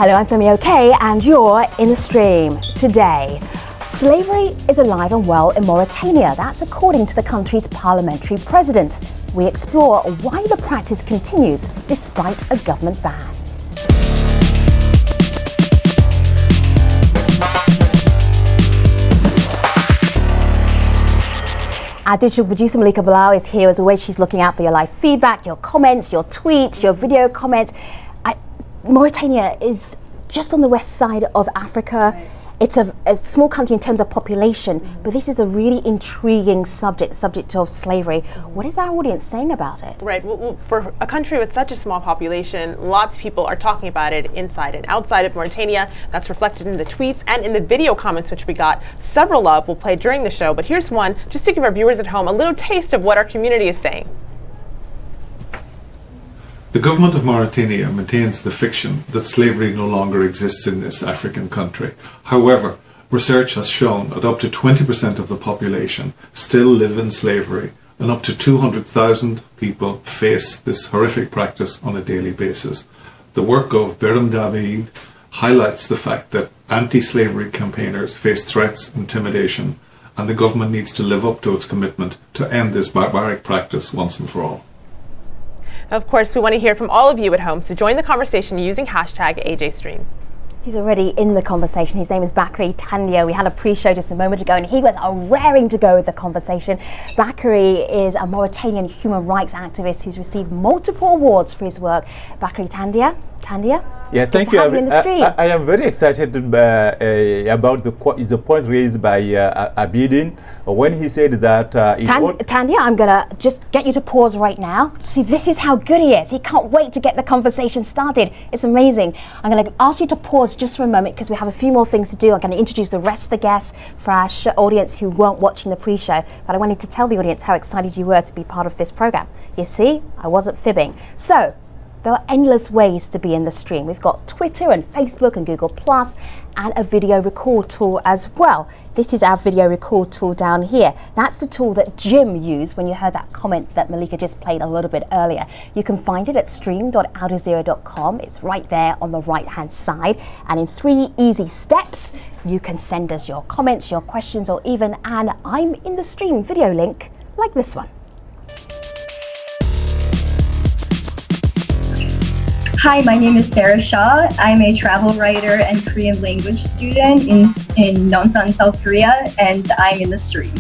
Hello, I'm Femi OK, and you're in the stream. Today, slavery is alive and well in Mauritania. That's according to the country's parliamentary president. We explore why the practice continues despite a government ban. Our digital producer Malika Bilal is here as always. She's looking out for your live feedback, your comments, your tweets, your video comments. Mauritania is just on the west side of Africa. Right. It's a small country in terms of population, but this is a really intriguing subject, the subject of slavery. What is our audience saying about it? Right, well, for a country with such a small population, lots of people are talking about it inside and outside of Mauritania. That's reflected in the tweets and in the video comments, which we got several of. We'll play during the show, but here's one just to give our viewers at home a little taste of what our community is saying. The government of Mauritania maintains the fiction that slavery no longer exists in this African country. However, research has shown that up to 20% of the population still live in slavery, and up to 200,000 people face this horrific practice on a daily basis. The work of Biram David highlights the fact that anti-slavery campaigners face threats, intimidation, and the government needs to live up to its commitment to end this barbaric practice once and for all. Of course, we want to hear from all of you at home, so join the conversation using hashtag AJStream. He's already in the conversation. His name is Bakary Tandia. We had a pre-show just a moment ago and he was raring to go with the conversation. Bakary is a Mauritanian human rights activist who's received multiple awards for his work. Bakary Tandia? Yeah, thank you. I am very excited about the point raised by Abidin when he said that... Tandia, I'm going to just get you to pause right now. See, this is how good he is. He can't wait to get the conversation started. It's amazing. I'm going to ask you to pause just for a moment because we have a few more things to do. I'm going to introduce the rest of the guests for our audience who weren't watching the pre-show. But I wanted to tell the audience how excited you were to be part of this program. You see, I wasn't fibbing. So, there are endless ways to be in the stream. We've got Twitter and Facebook and Google Plus and a video record tool as well. This is our video record tool down here. That's the tool that Jim used when you heard that comment that Malika just played a little bit earlier. You can find it at stream.aljazeera.com. It's right there on the right hand side. And in 3 easy steps, you can send us your comments, your questions, or even an I'm in the stream video link like this one. Hi, my name is Sarah Shaw. I'm a travel writer and Korean language student in Nonsan, South Korea, and I'm in the stream.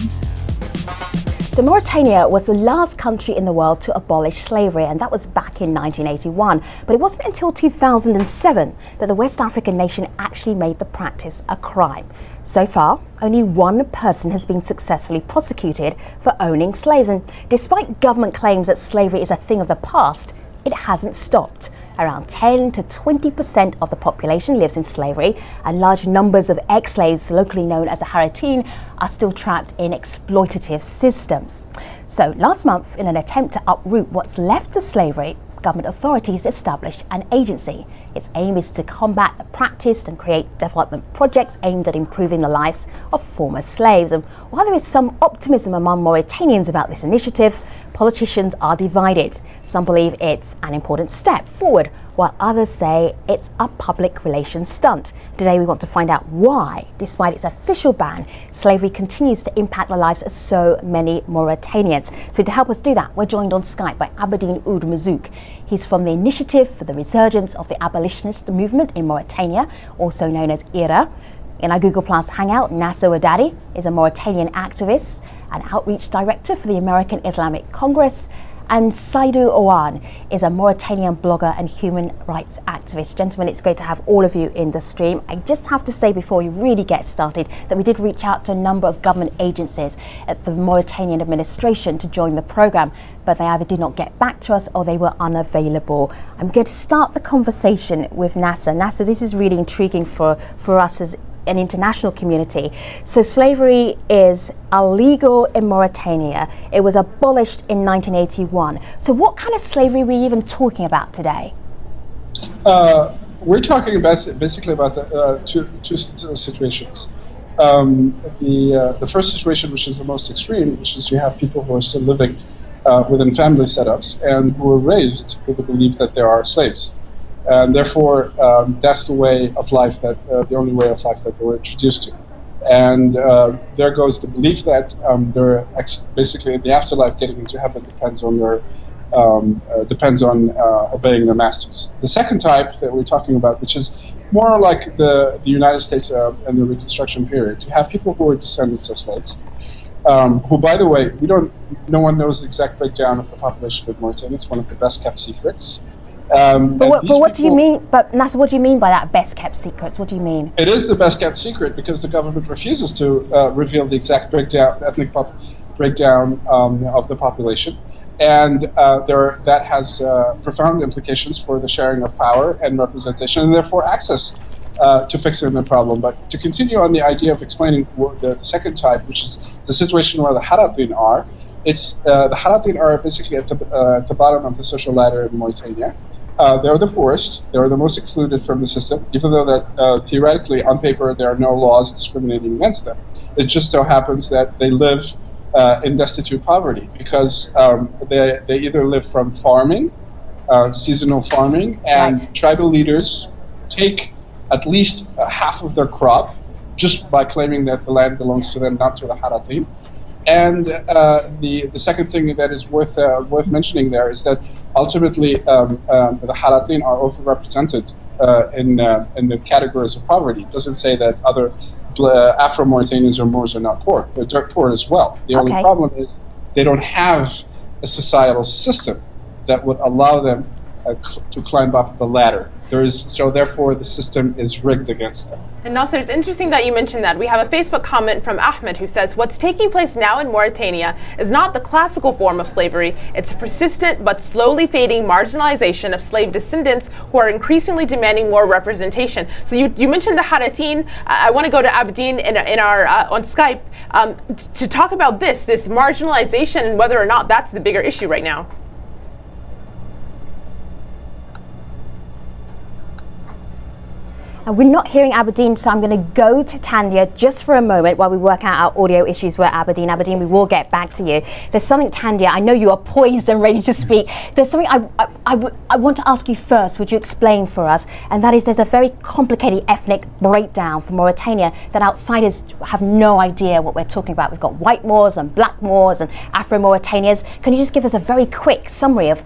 So Mauritania was the last country in the world to abolish slavery, and that was back in 1981. But it wasn't until 2007 that the West African nation actually made the practice a crime. So far, only one person has been successfully prosecuted for owning slaves. And despite government claims that slavery is a thing of the past, it hasn't stopped. Around 10 to 20% of the population lives in slavery, and large numbers of ex-slaves, locally known as the Haratin, are still trapped in exploitative systems. So last month, in an attempt to uproot what's left of slavery, government authorities established an agency. Its aim is to combat the practice and create development projects aimed at improving the lives of former slaves. And while there is some optimism among Mauritanians about this initiative, politicians are divided. Some believe it's an important step forward, while others say it's a public relations stunt. Today we want to find out why, despite its official ban, slavery continues to impact the lives of so many Mauritanians. So to help us do that, we're joined on Skype by Abidin Oud Mazouk. He's from the Initiative for the Resurgence of the Abolitionist Movement in Mauritania, also known as IRA. In our Google Plus Hangout, Nasser Wadadi is a Mauritanian activist and outreach director for the American Islamic Congress. And Saidou Ouane is a Mauritanian blogger and human rights activist. Gentlemen, it's great to have all of you in the stream. I just have to say before we really get started that we did reach out to a number of government agencies at the Mauritanian administration to join the program, but they either did not get back to us or they were unavailable. I'm going to start the conversation with Nasser. Nasser, this is really intriguing for us as an international community. So slavery is illegal in Mauritania. It was abolished in 1981. So what kind of slavery are we even talking about today? We're talking basically about two situations. The first situation, which is the most extreme, which is you have people who are still living within family setups and who were raised with the belief that there are slaves. And therefore, that's the way of life that the only way of life that they were introduced to. And there goes the belief that they're basically in the afterlife, getting into heaven depends on their obeying their masters. The second type that we're talking about, which is more like the United States and the Reconstruction period, you have people who are descendants of slaves, who, by the way, no one knows the exact breakdown of the population of Mauritania. It's one of the best kept secrets. But what do you mean? But Nasser, what do you mean by that best kept secret? What do you mean? It is the best kept secret because the government refuses to reveal the exact ethnic breakdown of the population, and that has profound implications for the sharing of power and representation, and therefore access to fixing the problem. But to continue on the idea of explaining the second type, which is the situation where the Haratin are, the Haratin are basically at the bottom of the social ladder in Mauritania. They're the poorest. They're the most excluded from the system, even though that theoretically, on paper, there are no laws discriminating against them. It just so happens that they live in destitute poverty because they either live from farming, seasonal farming, and tribal leaders take at least half of their crop just by claiming that the land belongs to them, not to the Haratin. And the second thing that is worth mentioning there is that ultimately the Haratin are overrepresented in the categories of poverty. It doesn't say that other Afro-Mauritanians or Moors are not poor. They're dirt poor as well. The only problem is they don't have a societal system that would allow them to climb up the ladder. So therefore the system is rigged against them. And Nasser, it's interesting that you mentioned that. We have a Facebook comment from Ahmed who says, what's taking place now in Mauritania is not the classical form of slavery. It's a persistent but slowly fading marginalization of slave descendants who are increasingly demanding more representation. So you mentioned the Haratin. I want to go to Abedin in our on Skype to talk about this marginalization and whether or not that's the bigger issue right now. And we're not hearing Abedin, so I'm going to go to Tanya just for a moment while we work out our audio issues with Abedin. Abedin, we will get back to you. There's something, Tanya, I know you are poised and ready to speak. There's something I want to ask you first. Would you explain for us? And that is, there's a very complicated ethnic breakdown for Mauritania that outsiders have no idea what we're talking about. We've got white Moors and black Moors and Afro-Mauritanians. Can you just give us a very quick summary of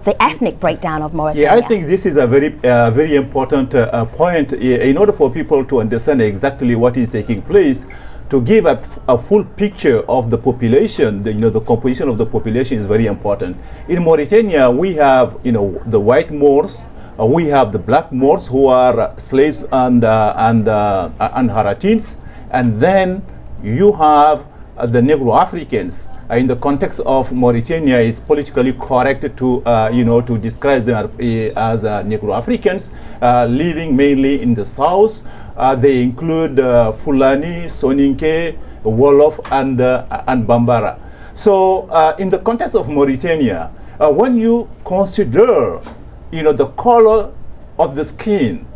the ethnic breakdown of Mauritania? Yeah, I think this is a very important point. In order for people to understand exactly what is taking place, to give a full picture of the population, the composition of the population is very important. In Mauritania, we have the white Moors, we have the black Moors who are slaves and Haratins, and then you have the Negro Africans. In the context of Mauritania, it's politically correct to describe them as Negro Africans, living mainly in the south. They include Fulani, Soninke, Wolof, and Bambara. So, in the context of Mauritania, when you consider, the color of the skin,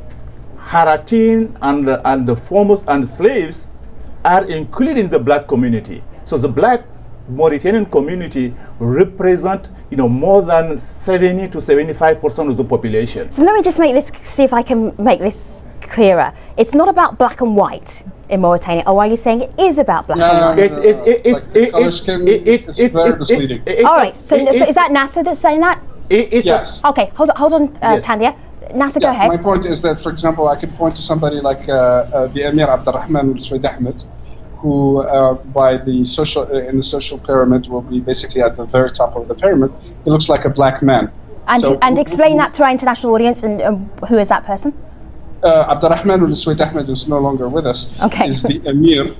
Haratin and the foremost and the slaves are included in the black community. So the black Mauritanian community represent more than 70 to 75% of the population. So let me just see if I can make this clearer. It's not about black and white in Mauritania, or are you saying it is about black and white? It's very misleading. All right, so is that Nasser that's saying that? Yes. Okay, hold on, yes. Tanya. Nasser, go ahead. My point is that, for example, I could point to somebody like the Emir Abdurrahman Al-Sweid Ahmed, who in the social pyramid will be basically at the very top of the pyramid. He looks like a black man. And explain that to our international audience, and who is that person? Abdurrahman Al-Sweid Ahmed, who's no longer with us, is the Emir,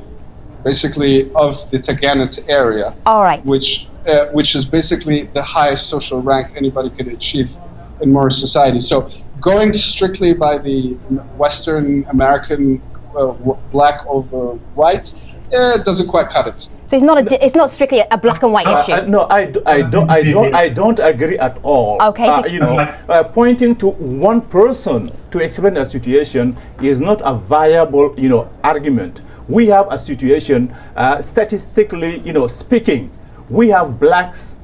basically, of the Taganit area. All right. Which is basically the highest social rank anybody could achieve in Moorish society. So going strictly by the Western American black over white, it doesn't quite cut it. So it's not strictly a black and white issue. No, I don't agree at all. Okay. Pointing to one person to explain a situation is not a viable, argument. We have a situation, statistically, speaking. We have blacks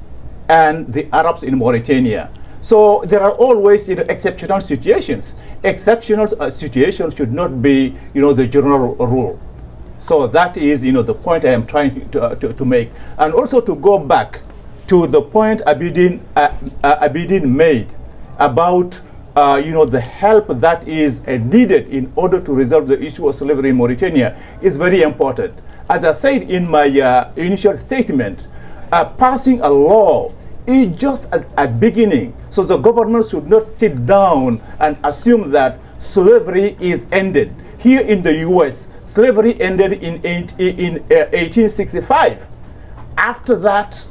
and the Arabs in Mauritania. So there are always exceptional situations. Exceptional situations should not be the general rule. So that is the point I am trying to make, and also to go back to the point Abidin made about the help that is needed in order to resolve the issue of slavery in Mauritania is very important. As I said in my initial statement, passing a law is just a beginning. So the government should not sit down and assume that slavery is ended. Here in the U.S., slavery ended in 1865. After that,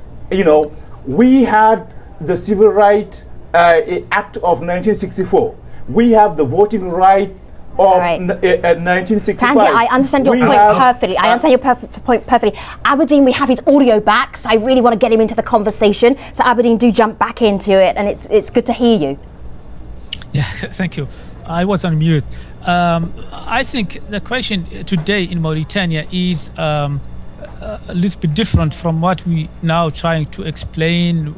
we had the Civil Rights Act of 1964. We have the voting right of 1965. Tandy, I understand your point perfectly. I understand your point perfectly. Aberdeen, we have his audio back, so I really want to get him into the conversation. So Aberdeen, do jump back into it, and it's good to hear you. Yeah, thank you. I was on mute. I think the question today in Mauritania is a little bit different from what we now trying to explain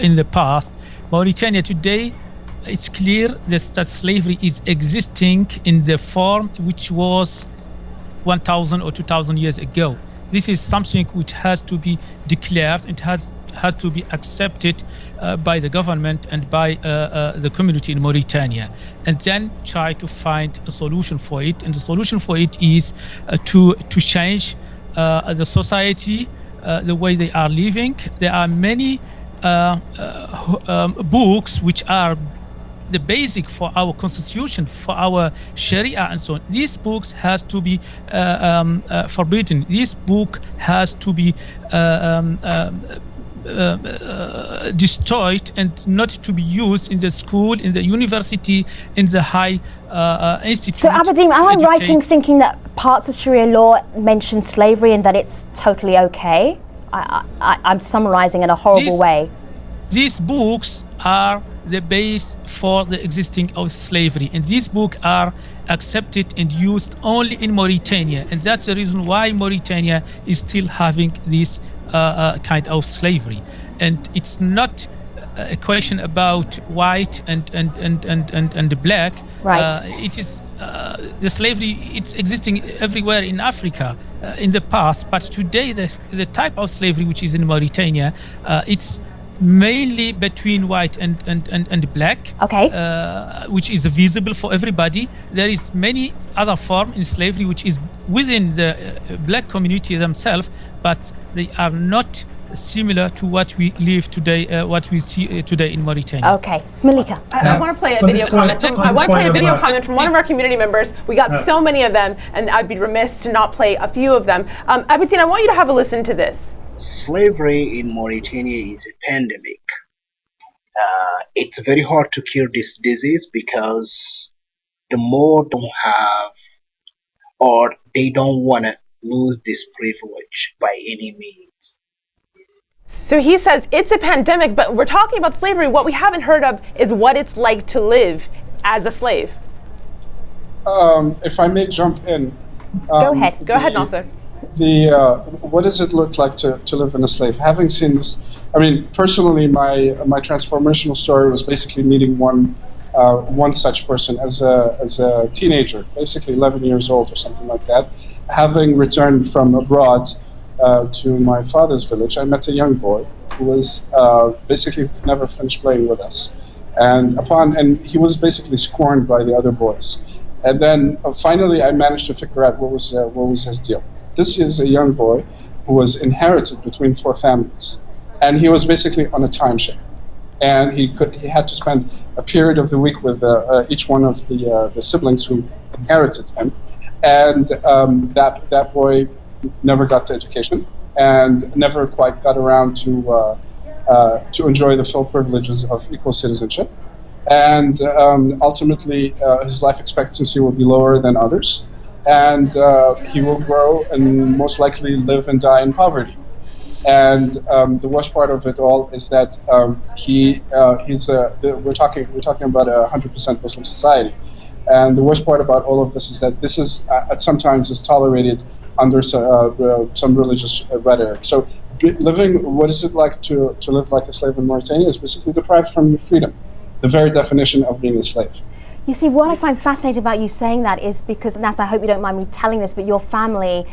in the past. Mauritania today, it's clear that slavery is existing in the form which was 1,000 or 2,000 years ago. This is something which has to be declared. It has to be accepted by the government and by the community in Mauritania, and then try to find a solution for it. And the solution for it is to change the society, the way they are living. There are many books which are the basic for our constitution, for our Sharia and so on. These books has to be forbidden. This book has to be destroyed and not to be used in the school, in the university, in the high institute. So Aberdeen, am I right in thinking that parts of Sharia law mention slavery and that it's totally okay? I'm summarizing in a horrible way. These books are the base for the existing of slavery, and these books are accepted and used only in Mauritania, and that's the reason why Mauritania is still having this kind of slavery. And it's not a question about white and black. Right. It is the slavery. It's existing everywhere in Africa in the past, but today the type of slavery which is in Mauritania, it's mainly between white and black, which is visible for everybody. There is many other forms in slavery which is within the black community themselves, but they are not similar to what we live today, what we see today in Mauritania. Okay, Malika. I want to play a video comment. I want to play a video comment from one of our community members. We got so many of them, and I'd be remiss to not play a few of them. Abidin, I want you to have a listen to this. Slavery in Mauritania is a pandemic. It's very hard to cure this disease because the more don't have, or they don't want to lose this privilege by any means. So he says it's a pandemic, but we're talking about slavery. What we haven't heard of is what it's like to live as a slave. If I may jump in. Go ahead, Nasser. What does it look like to live in a slave? Having seen this, I mean, personally, my transformational story was basically meeting one such person as a teenager, basically 11 years old or something like that. Having returned from abroad to my father's village, I met a young boy who was basically never finished playing with us, and he was basically scorned by the other boys. And then finally, I managed to figure out what was his deal. This is a young boy who was inherited between 4 families, and he was basically on a timeshare. And he had to spend a period of the week with each one of the siblings who inherited him. And that boy never got to education and never quite got around to enjoy the full privileges of equal citizenship. And ultimately, his life expectancy will be lower than others. And he will grow and most likely live and die in poverty. And the worst part of it all is that we're talking about a 100% Muslim society. And the worst part about all of this is that this is sometimes is tolerated under some religious rhetoric. So living, what is it like to live like a slave in Mauritania is basically deprived from your freedom, the very definition of being a slave. You see, what I find fascinating about you saying that is because, Nas, I hope you don't mind me telling this, but your family,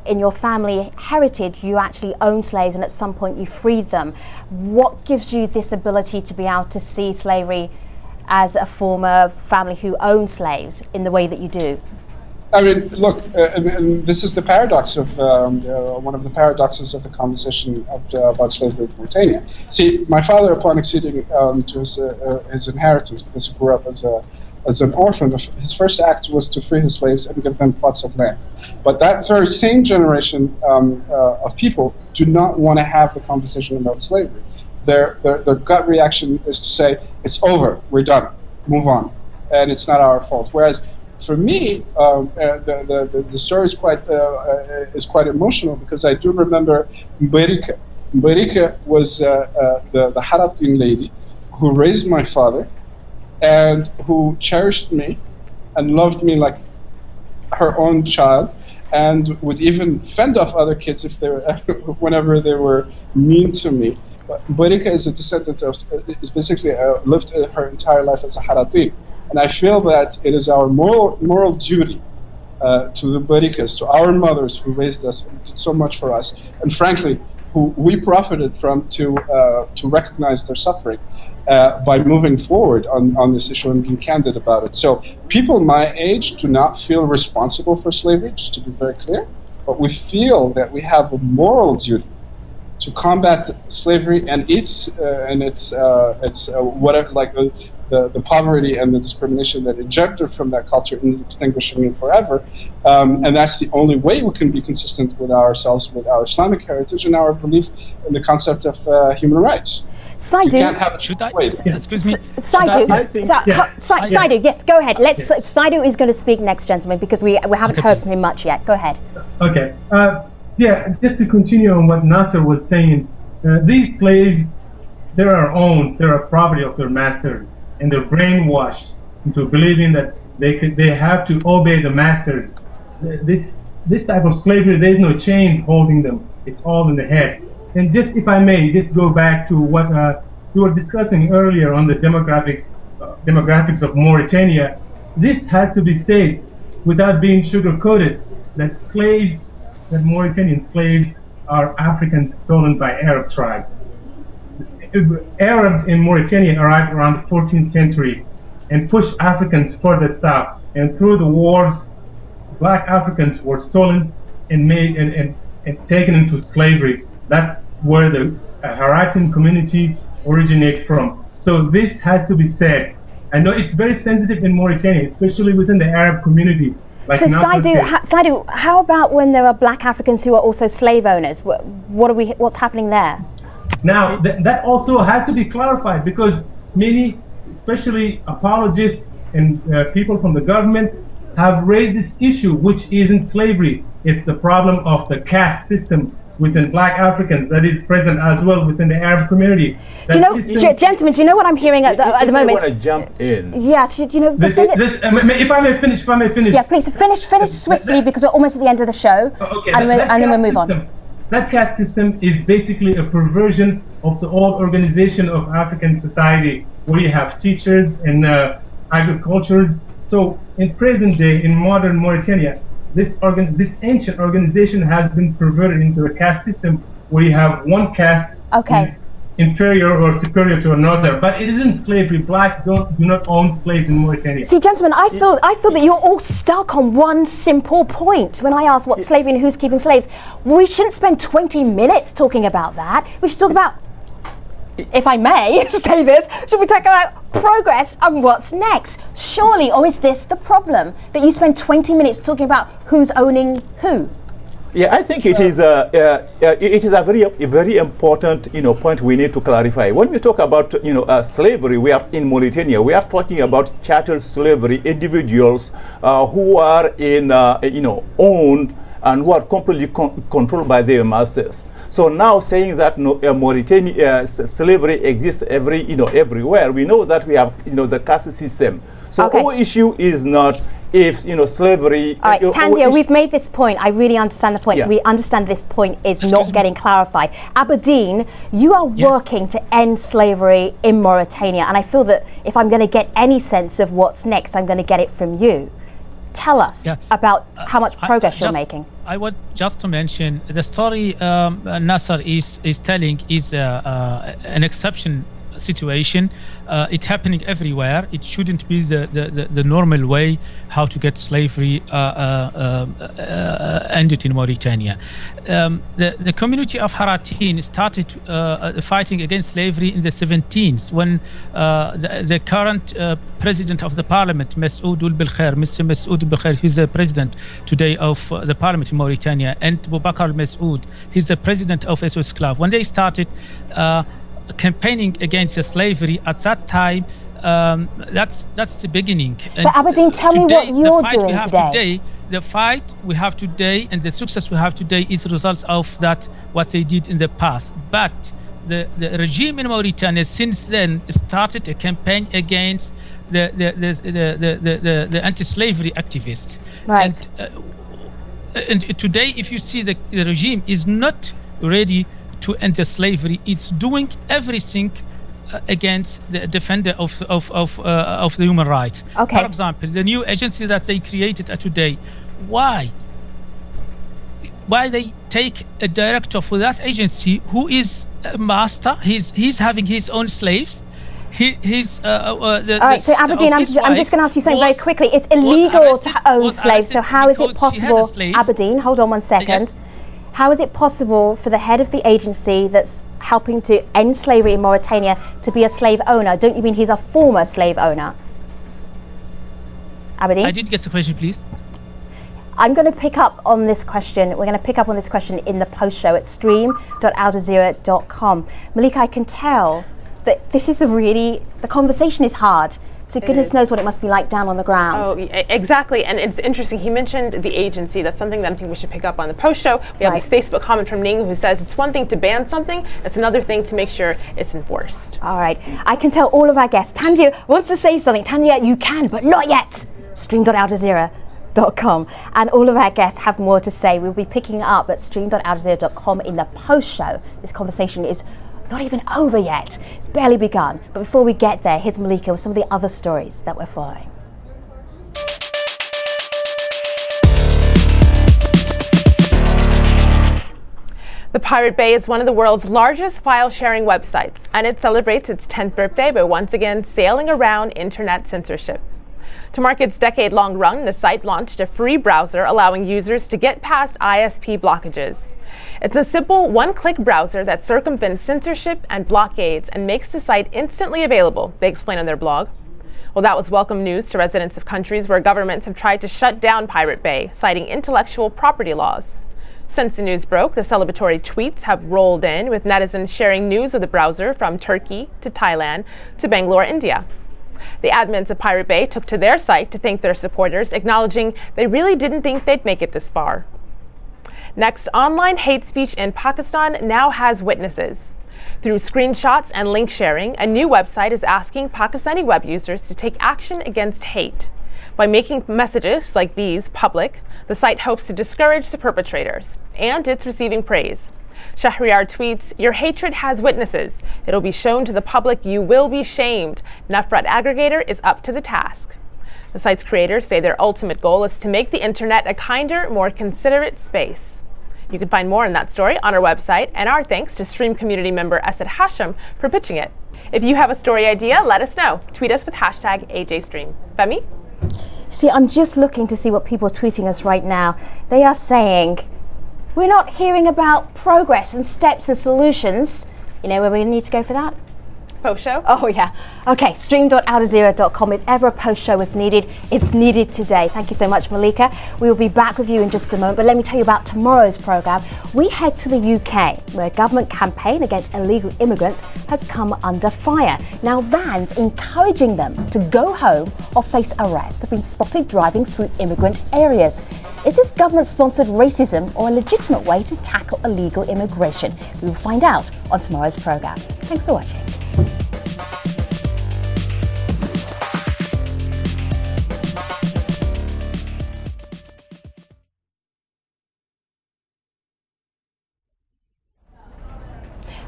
in your family heritage, you actually own slaves and at some point you freed them. What gives you this ability to be able to see slavery as a former family who own slaves in the way that you do? I mean, look, and this is the paradox of one of the paradoxes of the conversation about slavery in Mauritania. See, my father, upon acceding to his inheritance, because he grew up as an orphan, his first act was to free his slaves and give them plots of land. But that very same generation of people do not want to have the conversation about slavery. Their gut reaction is to say, it's over, we're done, move on, and it's not our fault. Whereas for me, the story is quite emotional because I do remember Mberika. Mberika was the Haratin lady who raised my father and who cherished me and loved me like her own child, and would even fend off other kids if they were, whenever they were mean to me. But Mberika is a descendant of, is basically lived her entire life as a Haratin. And I feel that it is our moral duty to the Barikas, to our mothers who raised us and did so much for us, and frankly, who we profited from, to recognize their suffering by moving forward on this issue and being candid about it. So people my age do not feel responsible for slavery, just to be very clear, but we feel that we have a moral duty to combat slavery and its whatever, like the poverty and the discrimination that engendered from that culture and extinguishing it forever. And that's the only way we can be consistent with ourselves, with our Islamic heritage and our belief in the concept of human rights. Saidu, excuse me? Saidu, Saidu, yes, go ahead. Saidu is going to speak next, gentlemen, because we haven't heard from him much yet. Go ahead. Okay. Yeah, just to continue on what Nasser was saying, these slaves, they're our own. They're a property of their masters, and they're brainwashed into believing that they have to obey the masters. This type of slavery, there's no chains holding them. It's all in the head. And just, if I may, just go back to what we were discussing earlier on the demographics of Mauritania. This has to be said without being sugar-coated, that slaves, that Mauritanian slaves are Africans stolen by Arab tribes. Arabs in Mauritania arrived around the 14th century and pushed Africans further south. And through the wars, black Africans were stolen and made and taken into slavery. That's where the Haratin community originates from. So this has to be said. I know it's very sensitive in Mauritania, especially within the Arab community. Like so Saidu, how about when there are black Africans who are also slave owners? What's happening there? Now, that also has to be clarified, because many, especially apologists and people from the government, have raised this issue, which isn't slavery. It's the problem of the caste system within black Africans that is present as well within the Arab community. Do you know, gentlemen, do you know what I'm hearing at the moment? I want to jump in. Yes, you know, if I may finish. Yeah, please finish swiftly, because we're almost at the end of the show. Okay, and then we'll move on. That caste system is basically a perversion of the old organization of African society, where you have teachers and agricultures. So in present day, in modern Mauritania, this ancient organization has been perverted into a caste system where you have one caste is inferior or superior to another. But it isn't slavery. Blacks do not own slaves in Mauritania. See, gentlemen, I feel that you're all stuck on one simple point. When I ask what's slavery and who's keeping slaves, we shouldn't spend 20 minutes talking about that. We should talk about, if I may say this, should we talk about progress and what's next? Surely, or is this the problem, that you spend 20 minutes talking about who's owning who? Yeah, I think it is a very important point we need to clarify. When we talk about slavery, we are in Mauritania. We are talking about chattel slavery, individuals who are in owned and who are completely controlled by their masters. So now saying that Mauritania slavery exists everywhere, we know that we have the caste system. So Okay. our issue is not if slavery. All right, Tandia, we've made this point. I really understand the point. Yeah. We understand this point is Excuse not me. getting clarified. Aberdeen, you are Yes. working to end slavery in Mauritania, and I feel that if I'm going to get any sense of what's next, I'm going to get it from you. Tell us Yeah. about how much progress you're just- making. I want just to mention the story Nasser is telling is an exception situation. It's happening everywhere. It shouldn't be the normal way how to get slavery ended in Mauritania. The community of Haratin started fighting against slavery in the 17th when the current president of the parliament, Mr. Masoud Belkhair, who's the president today of the parliament in Mauritania, and Boubacar Masoud, he's the president of SOS Club. When they started campaigning against slavery at that time, that's the beginning. And But Aberdeen, tell me what the you're fight we doing have today. the fight we have today and the success we have today is results of that what they did in the past. But the regime in Mauritania since then started a campaign against the anti-slavery activists. Right. And today, if you see the regime is not ready to end the slavery, it's doing everything against the defender of the human rights. Okay. For example, the new agency that they created today, why they take a director for that agency who is a master, he's having his own slaves. All right, so Aberdeen, I'm just going to ask you something very quickly. It's illegal to own slaves, so how is it possible, Aberdeen, hold on one second. Yes. How is it possible for the head of the agency that's helping to end slavery in Mauritania to be a slave owner? Don't you mean he's a former slave owner? Aberdeen? I did get the question, please. I'm going to pick up on this question. We're going to pick up on this question in the post show at stream.aljazeera.com. Malika, I can tell that this is the conversation is hard. So goodness knows what it must be like down on the ground. Oh, exactly. And it's interesting. He mentioned the agency. That's something that I think we should pick up on the post show. We have Right. this Facebook comment from Ning who says it's one thing to ban something, it's another thing to make sure it's enforced. All right. I can tell all of our guests. Tandia wants to say something. Tandia, you can, but not yet. Stream.aljazeera.com. And all of our guests have more to say. We'll be picking it up at stream.aljazeera.com in the post show. This conversation is not even over yet. It's barely begun. But before we get there, here's Malika with some of the other stories that we're following. The Pirate Bay is one of the world's largest file-sharing websites, and it celebrates its 10th birthday by once again sailing around internet censorship. To mark its decade-long run, the site launched a free browser allowing users to get past ISP blockages. It's a simple one-click browser that circumvents censorship and blockades and makes the site instantly available, they explain on their blog. Well, that was welcome news to residents of countries where governments have tried to shut down Pirate Bay, citing intellectual property laws. Since the news broke, the celebratory tweets have rolled in, with netizens sharing news of the browser from Turkey to Thailand to Bangalore, India. The admins of Pirate Bay took to their site to thank their supporters, acknowledging they really didn't think they'd make it this far. Next, online hate speech in Pakistan now has witnesses. Through screenshots and link sharing, a new website is asking Pakistani web users to take action against hate. By making messages like these public, the site hopes to discourage the perpetrators, and it's receiving praise. Shahryar tweets, "Your hatred has witnesses. It'll be shown to the public. You will be shamed. Nafrat Aggregator is up to the task." The site's creators say their ultimate goal is to make the internet a kinder, more considerate space. You can find more on that story on our website, and our thanks to Stream community member Asad Hashim for pitching it. If you have a story idea, let us know. Tweet us with hashtag AJStream. Femi? See, I'm just looking to see what people are tweeting us right now. They are saying, we're not hearing about progress and steps and solutions. You know where we need to go for that? Post show? Oh yeah. Okay, stream.aljazeera.com. If ever a post show is needed, it's needed today. Thank you so much, Malika. We will be back with you in just a moment, but let me tell you about tomorrow's programme. We head to the UK, where a government campaign against illegal immigrants has come under fire. Now, vans encouraging them to go home or face arrest have been spotted driving through immigrant areas. Is this government-sponsored racism or a legitimate way to tackle illegal immigration? We will find out on tomorrow's programme. Thanks for watching.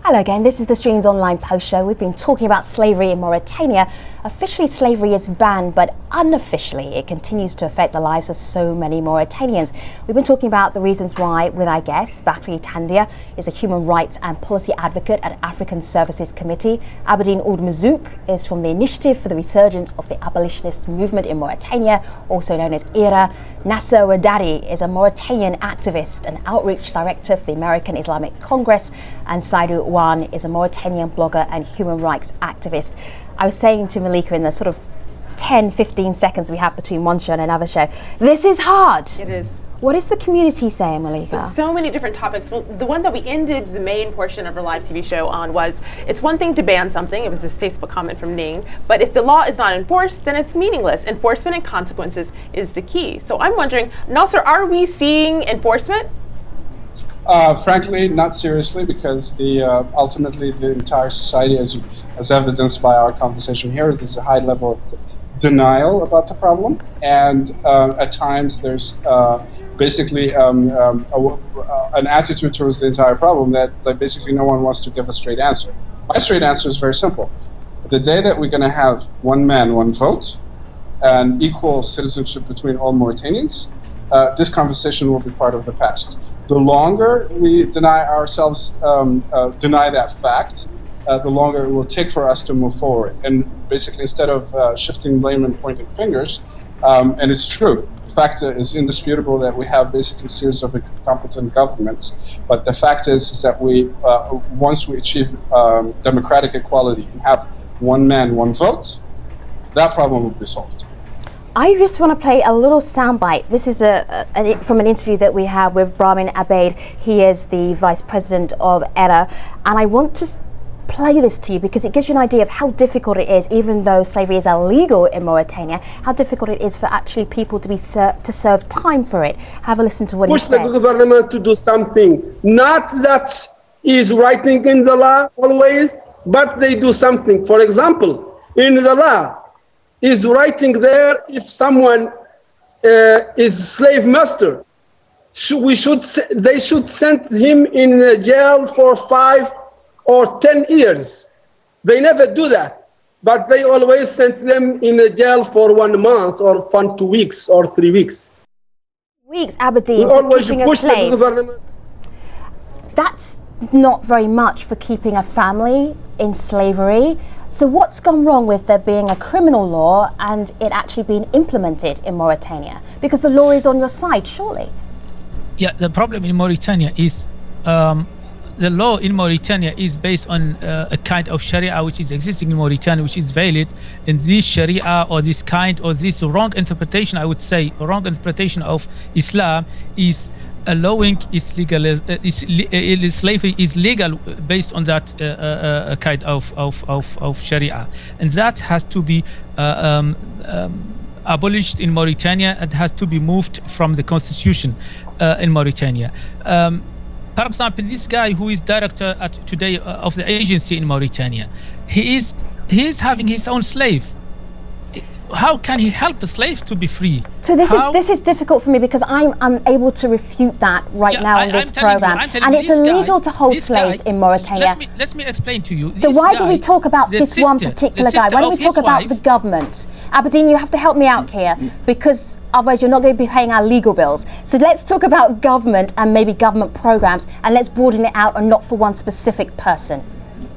Hello again, this is the Streams Online Post Show. We've been talking about slavery in Mauritania. Officially, slavery is banned, but unofficially, it continues to affect the lives of so many Mauritanians. We've been talking about the reasons why with our guest. Bakri Tandia is a human rights and policy advocate at African Services Committee. Aberdeen Ould Mazouk is from the Initiative for the Resurgence of the Abolitionist Movement in Mauritania, also known as IRA. Nasser Wadadi is a Mauritanian activist and outreach director for the American Islamic Congress, and Saidou Wan is a Mauritanian blogger and human rights activist. I was saying to Malika in the sort of 10-15 seconds we have between one show and another show, this is hard. It is. What is the community saying, Malika? There's so many different topics. Well, the one that we ended the main portion of our live TV show on was, it's one thing to ban something, it was this Facebook comment from Ning, but if the law is not enforced, then it's meaningless. Enforcement and consequences is the key. So I'm wondering, Nasser, are we seeing enforcement? Frankly, not seriously, because ultimately the entire society, as evidenced by our conversation here, there's a high level of denial about the problem, and at times there's basically an attitude towards the entire problem that basically no one wants to give a straight answer. My straight answer is very simple. The day that we're going to have one man, one vote, and equal citizenship between all Mauritanians, this conversation will be part of the past. The longer we deny ourselves, deny that fact, the longer it will take for us to move forward. And basically, instead of shifting blame and pointing fingers, and it's true, the fact is indisputable that we have basically a series of incompetent governments, but the fact is that once we achieve democratic equality and have one man, one vote, that problem will be solved. I just want to play a little soundbite. This is from an interview that we have with Brahmin Abeid. He is the vice president of ERA, and I want to play this to you because it gives you an idea of how difficult it is, even though slavery is illegal in Mauritania, how difficult it is for actually people to serve time for it. Have a listen to what he said. Push the government to do something, not that is writing in the law always, but they do something. For example, in the law is writing there, if someone is slave master, they should send him in jail for 5 or 10 years. They never do that, but they always send them in jail for 1 month or 2 weeks or 3 weeks. Aberdeen, for keeping a slave. That's not very much for keeping a family in slavery. So what's gone wrong with there being a criminal law and it actually being implemented in Mauritania? Because the law is on your side, surely. Yeah, the problem in Mauritania is the law in Mauritania is based on a kind of Sharia which is existing in Mauritania, which is valid. And this Sharia or this kind or this wrong interpretation, I would say, wrong interpretation of Islam is allowing slavery is legal based on that kind of Sharia, and that has to be abolished in Mauritania. It has to be moved from the constitution in Mauritania. For example, this guy who is director today of the agency in Mauritania, he is having his own slave. How can he help a slave to be free? So this is difficult for me because I'm unable to refute that now on this program, and it's illegal to hold slaves in Mauritania. Let me explain to you. So why do we talk about this one particular guy? Why don't we talk about the government? Aberdeen, you have to help me out here because otherwise you're not going to be paying our legal bills. So let's talk about government and maybe government programs, and let's broaden it out and not for one specific person.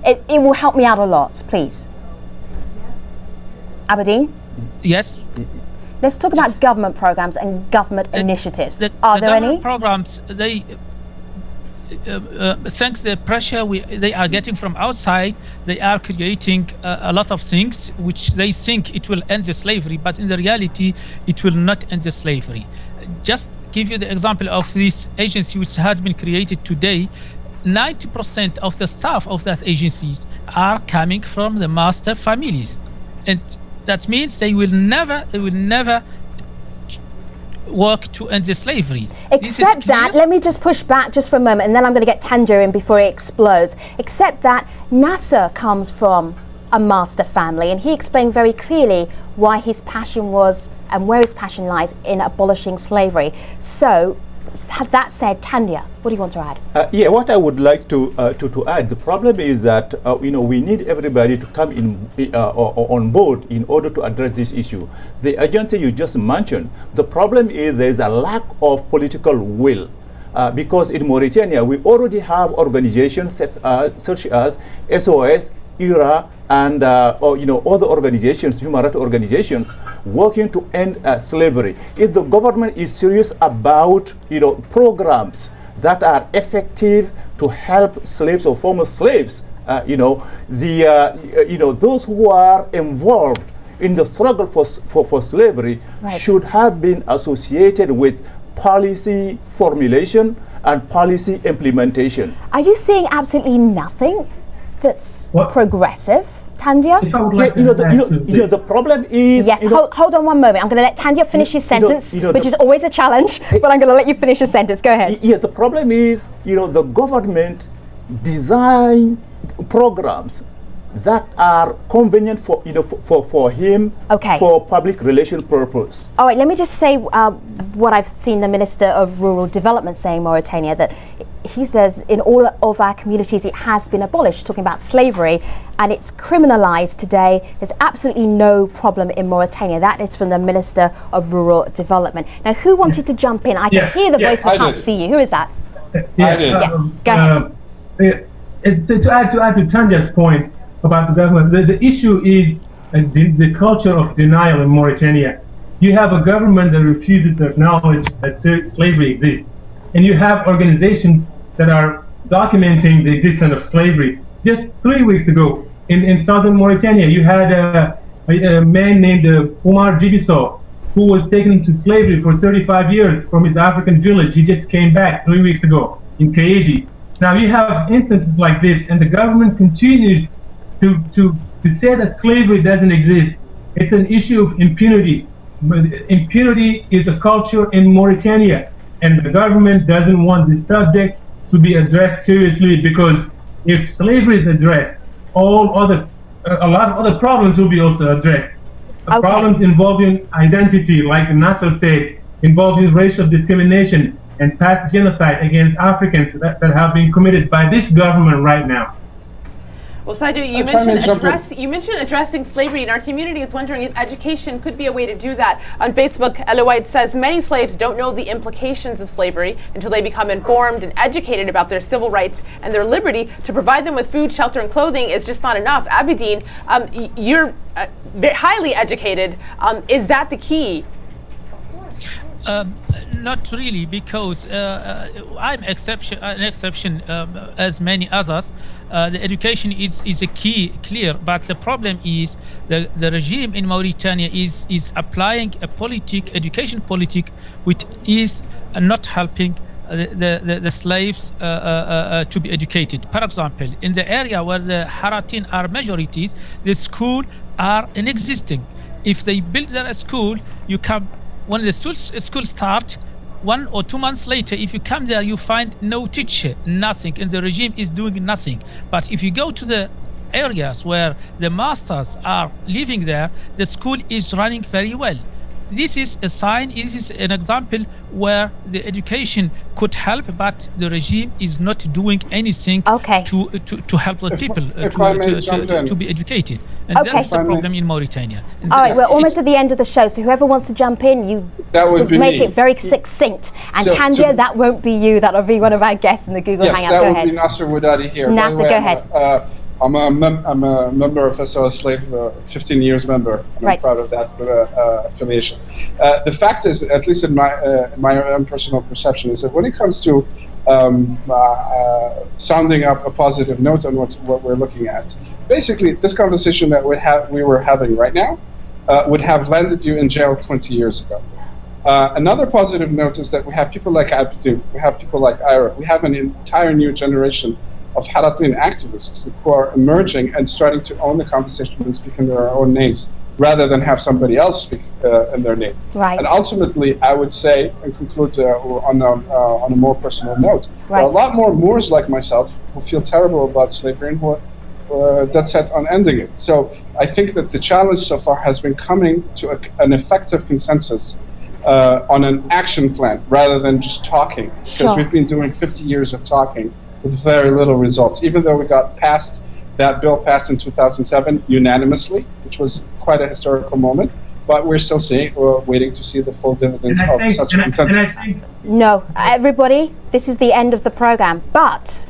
It will help me out a lot, please. Aberdeen? Yes. Let's talk about government programs and government initiatives. Are there any programs? They, thanks to the pressure they are getting from outside, they are creating a lot of things which they think it will end the slavery, but in the reality, it will not end the slavery. Just give you the example of this agency which has been created today. 90% of the staff of that agencies are coming from the master families, and that means they will never work to end the slavery. Except that, let me just push back just for a moment, and then I'm going to get Tangier in before it explodes. Except that Nasser comes from a master family, and he explained very clearly why his passion was and where his passion lies in abolishing slavery. So That said, Tanya, what do you want to add? Yeah, what I would like to add, the problem is that we need everybody to come in on board in order to address this issue. The agency you just mentioned, the problem is there is a lack of political will. Because in Mauritania, we already have organizations such as SOS, ERA, and other organizations, human rights organizations, working to end slavery. If the government is serious about programs that are effective to help slaves or former slaves, those who are involved in the struggle for slavery should have been associated with policy formulation and policy implementation. Are you seeing absolutely nothing that's progressive, Tandja? The problem is... Yes, hold on one moment. I'm going to let Tandja finish his sentence, which is always a challenge, but I'm going to let you finish your sentence. Go ahead. Yeah, the problem is, the government designs programs that are convenient for him, for public relation purpose. All right, let me just say what I've seen the Minister of Rural Development saying in Mauritania, that he says in all of our communities it has been abolished, talking about slavery, and it's criminalized today. There's absolutely no problem in Mauritania. That is from the Minister of Rural Development. Now, who wanted to jump in? I can hear the voice, but I can't see you. Who is that? Go ahead. To add to Tanja's point about the government, the issue is the culture of denial in Mauritania. You have a government that refuses to acknowledge that slavery exists, and you have organizations that are documenting the existence of slavery. Just 3 weeks ago, in southern Mauritania, you had a man named Omar Jibiso, who was taken to slavery for 35 years from his African village. He just came back 3 weeks ago in Kaeji. Now you have instances like this, and the government continues to say that slavery doesn't exist. It's an issue of impunity. Impunity is a culture in Mauritania, and the government doesn't want this subject to be addressed seriously, because if slavery is addressed, a lot of other problems will be also addressed. Problems involving identity, like Nasser said, involving racial discrimination and past genocide against Africans that have been committed by this government right now. Well, Saidu, you mentioned addressing slavery in our community. Is wondering if education could be a way to do that. On Facebook, Eloite says many slaves don't know the implications of slavery until they become informed and educated about their civil rights and their liberty. To provide them with food, shelter, and clothing is just not enough. Abidine, you're highly educated. Is that the key? Not really, because I'm an exception as many others. The education is a key, clear, but the problem is the regime in Mauritania is applying a education politic, which is not helping the slaves to be educated. For example, in the area where the Haratin are majorities, the schools are inexisting. If they build their school, when the school starts, 1 or 2 months later, if you come there, you find no teacher, nothing, and the regime is doing nothing. But if you go to the areas where the masters are living there, the school is running very well. This is a sign, this is an example where the education could help, but the regime is not doing anything to help the people to be educated. And that's the problem in Mauritania. All right, we're almost at the end of the show, so whoever wants to jump in, you make it very succinct. And so, Tandja, that won't be you, that'll be one of our guests in the Google Hangout. Go ahead. That would be Nasser Wadadi here. Nasser, go ahead. I'm a member of SOS Slave, 15 years member. I'm proud of that affiliation. The fact is, at least in my own personal perception, is that when it comes to sounding up a positive note on what we're looking at, basically this conversation that we were having right now would have landed you in jail 20 years ago. Another positive note is that we have people like Abdou, we have people like Ira, we have an entire new generation of Haratin activists who are emerging and starting to own the conversation and speak in their own names, rather than have somebody else speak in their name. Right. And ultimately, I would say, and conclude on a more personal note, there are a lot more Moors like myself who feel terrible about slavery and who are dead set on ending it. So I think that the challenge so far has been coming to an effective consensus on an action plan rather than just talking. Because Sure. we've been doing 50 years of talking with very little results. Even though we got passed, that bill passed in 2007 unanimously, which was quite a historical moment. But we're still waiting to see the full dividends of such a consensus. No, everybody, this is the end of the program, but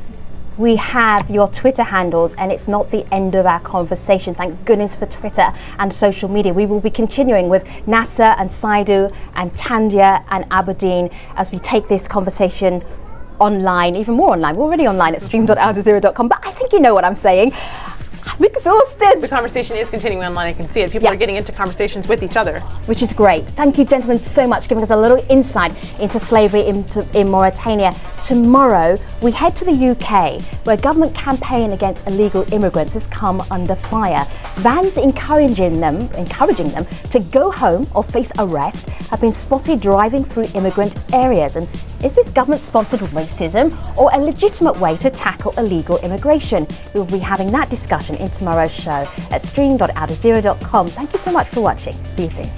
we have your Twitter handles and it's not the end of our conversation. Thank goodness for Twitter and social media. We will be continuing with Nasser and Saidu and Tandia and Aberdeen as we take this conversation online, even more online. We're already online at stream.aljazeera.com, but I think you know what I'm saying. I'm exhausted. The conversation is continuing online. I can see it. People are getting into conversations with each other. Which is great. Thank you, gentlemen, so much, giving us a little insight into slavery in Mauritania. Tomorrow, we head to the UK, where government campaign against illegal immigrants has come under fire. Vans encouraging them to go home or face arrest have been spotted driving through immigrant areas. And is this government-sponsored racism or a legitimate way to tackle illegal immigration? We will be having that discussion in tomorrow's show at stream.aljazeera.com. Thank you so much for watching. See you soon.